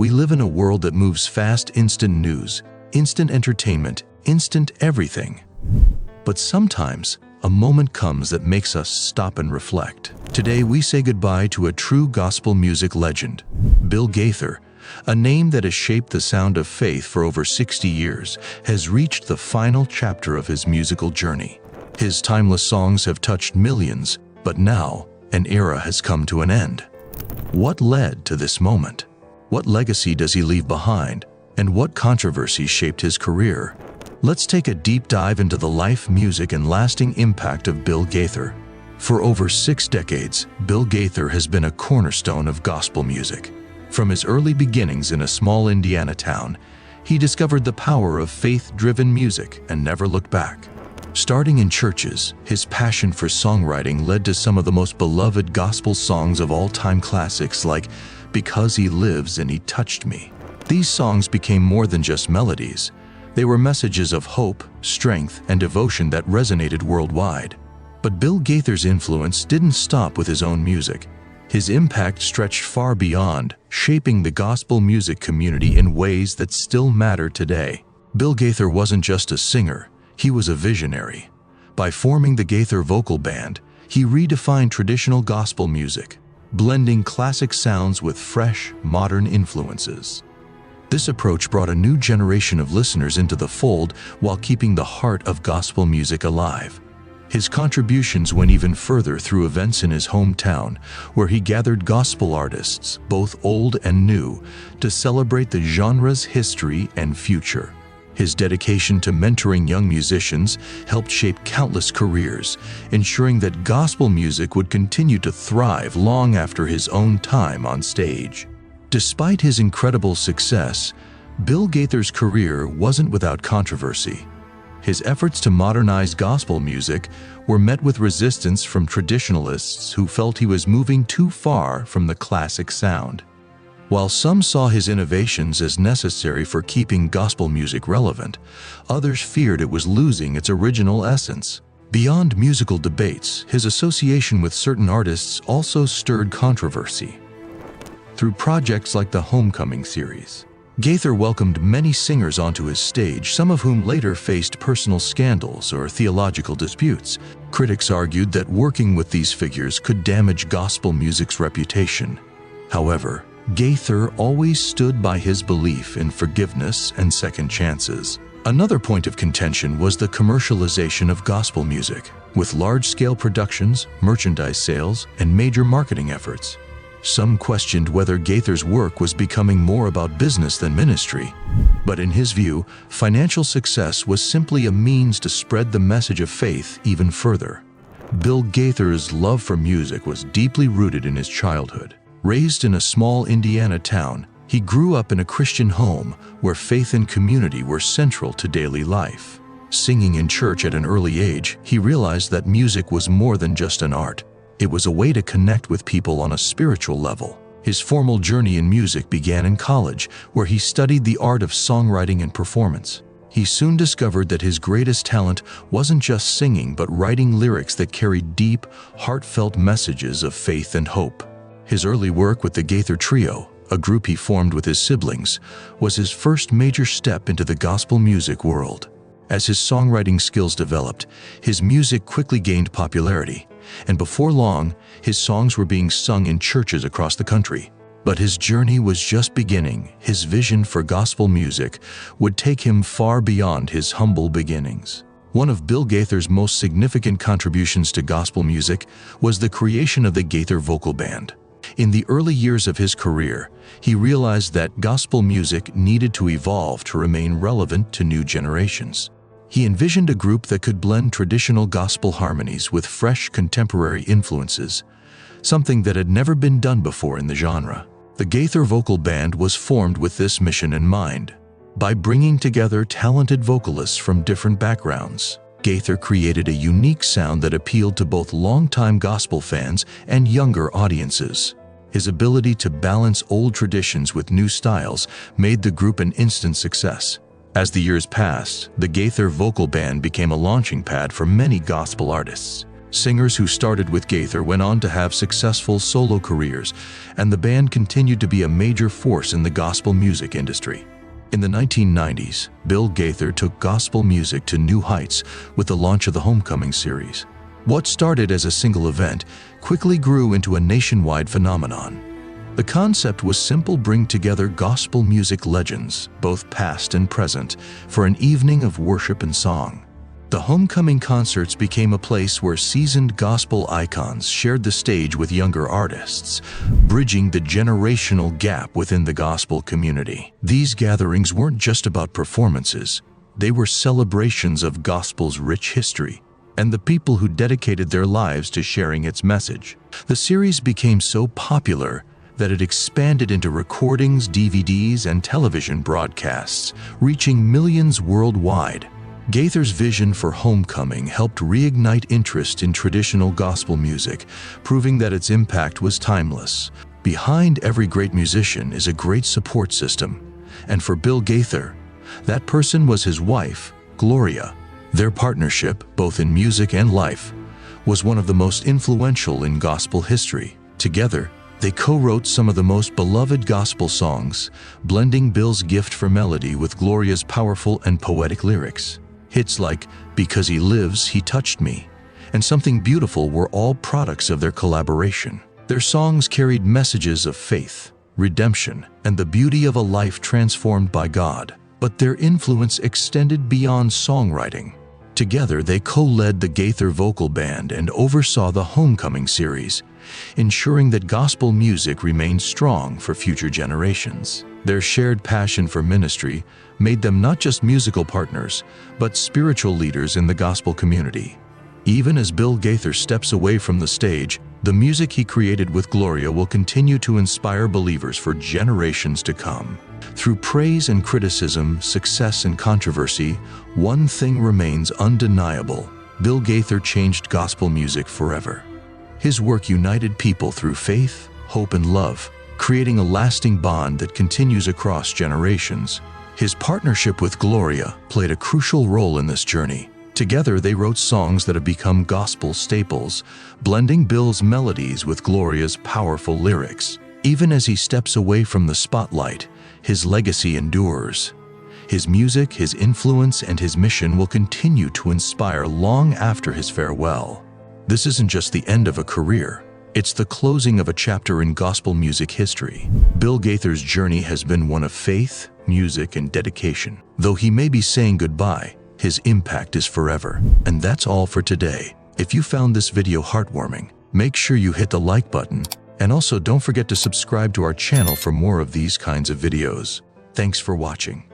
We live in a world that moves fast, instant news, instant entertainment, instant everything. But sometimes, a moment comes that makes us stop and reflect. Today, we say goodbye to a true gospel music legend, Bill Gaither. A name that has shaped the sound of faith for over 60 years, has reached the final chapter of his musical journey. His timeless songs have touched millions, but now, an era has come to an end. What led to this moment? What legacy does he leave behind? And what controversies shaped his career? Let's take a deep dive into the life, music, and lasting impact of Bill Gaither. For over 6 decades, Bill Gaither has been a cornerstone of gospel music. From his early beginnings in a small Indiana town, he discovered the power of faith-driven music and never looked back. Starting in churches, his passion for songwriting led to some of the most beloved gospel songs of all-time, classics like "Because He Lives" and "He Touched Me." These songs became more than just melodies. They were messages of hope, strength, and devotion that resonated worldwide. But Bill Gaither's influence didn't stop with his own music. His impact stretched far beyond, shaping the gospel music community in ways that still matter today. Bill Gaither wasn't just a singer, he was a visionary. By forming the Gaither Vocal Band, he redefined traditional gospel music, blending classic sounds with fresh, modern influences. This approach brought a new generation of listeners into the fold while keeping the heart of gospel music alive. His contributions went even further through events in his hometown, where he gathered gospel artists, both old and new, to celebrate the genre's history and future. His dedication to mentoring young musicians helped shape countless careers, ensuring that gospel music would continue to thrive long after his own time on stage. Despite his incredible success, Bill Gaither's career wasn't without controversy. His efforts to modernize gospel music were met with resistance from traditionalists who felt he was moving too far from the classic sound. While some saw his innovations as necessary for keeping gospel music relevant, others feared it was losing its original essence. Beyond musical debates, his association with certain artists also stirred controversy. Through projects like the Homecoming series, Gaither welcomed many singers onto his stage, some of whom later faced personal scandals or theological disputes. Critics argued that working with these figures could damage gospel music's reputation. However, Gaither always stood by his belief in forgiveness and second chances. Another point of contention was the commercialization of gospel music, with large-scale productions, merchandise sales, and major marketing efforts. Some questioned whether Gaither's work was becoming more about business than ministry. But in his view, financial success was simply a means to spread the message of faith even further. Bill Gaither's love for music was deeply rooted in his childhood. Raised in a small Indiana town, he grew up in a Christian home where faith and community were central to daily life. Singing in church at an early age, he realized that music was more than just an art. It was a way to connect with people on a spiritual level. His formal journey in music began in college, where he studied the art of songwriting and performance. He soon discovered that his greatest talent wasn't just singing, but writing lyrics that carried deep, heartfelt messages of faith and hope. His early work with the Gaither Trio, a group he formed with his siblings, was his first major step into the gospel music world. As his songwriting skills developed, his music quickly gained popularity, and before long, his songs were being sung in churches across the country. But his journey was just beginning. His vision for gospel music would take him far beyond his humble beginnings. One of Bill Gaither's most significant contributions to gospel music was the creation of the Gaither Vocal Band. In the early years of his career, he realized that gospel music needed to evolve to remain relevant to new generations. He envisioned a group that could blend traditional gospel harmonies with fresh contemporary influences, something that had never been done before in the genre. The Gaither Vocal Band was formed with this mission in mind. By bringing together talented vocalists from different backgrounds, Gaither created a unique sound that appealed to both longtime gospel fans and younger audiences. His ability to balance old traditions with new styles made the group an instant success. As the years passed, the Gaither Vocal Band became a launching pad for many gospel artists. Singers who started with Gaither went on to have successful solo careers, and the band continued to be a major force in the gospel music industry. In the 1990s, Bill Gaither took gospel music to new heights with the launch of the Homecoming series. What started as a single event quickly grew into a nationwide phenomenon. The concept was simple: bring together gospel music legends, both past and present, for an evening of worship and song. The Homecoming concerts became a place where seasoned gospel icons shared the stage with younger artists, bridging the generational gap within the gospel community. These gatherings weren't just about performances, they were celebrations of gospel's rich history and the people who dedicated their lives to sharing its message. The series became so popular that it expanded into recordings, DVDs, and television broadcasts, reaching millions worldwide. Gaither's vision for Homecoming helped reignite interest in traditional gospel music, proving that its impact was timeless. Behind every great musician is a great support system, and for Bill Gaither, that person was his wife, Gloria. Their partnership, both in music and life, was one of the most influential in gospel history. Together, they co-wrote some of the most beloved gospel songs, blending Bill's gift for melody with Gloria's powerful and poetic lyrics. Hits like "Because He Lives, He Touched Me" and "Something Beautiful" were all products of their collaboration. Their songs carried messages of faith, redemption, and the beauty of a life transformed by God. But their influence extended beyond songwriting. Together, they co-led the Gaither Vocal Band and oversaw the Homecoming series, ensuring that gospel music remained strong for future generations. Their shared passion for ministry made them not just musical partners, but spiritual leaders in the gospel community. Even as Bill Gaither steps away from the stage, the music he created with Gloria will continue to inspire believers for generations to come. Through praise and criticism, success and controversy, one thing remains undeniable: Bill Gaither changed gospel music forever. His work united people through faith, hope, and love, creating a lasting bond that continues across generations. His partnership with Gloria played a crucial role in this journey. Together, they wrote songs that have become gospel staples, blending Bill's melodies with Gloria's powerful lyrics. Even as he steps away from the spotlight, his legacy endures. His music, his influence, and his mission will continue to inspire long after his farewell. This isn't just the end of a career, it's the closing of a chapter in gospel music history. Bill Gaither's journey has been one of faith, music, and dedication. Though he may be saying goodbye, his impact is forever. And that's all for today. If you found this video heartwarming, make sure you hit the like button, and also don't forget to subscribe to our channel for more of these kinds of videos. Thanks for watching.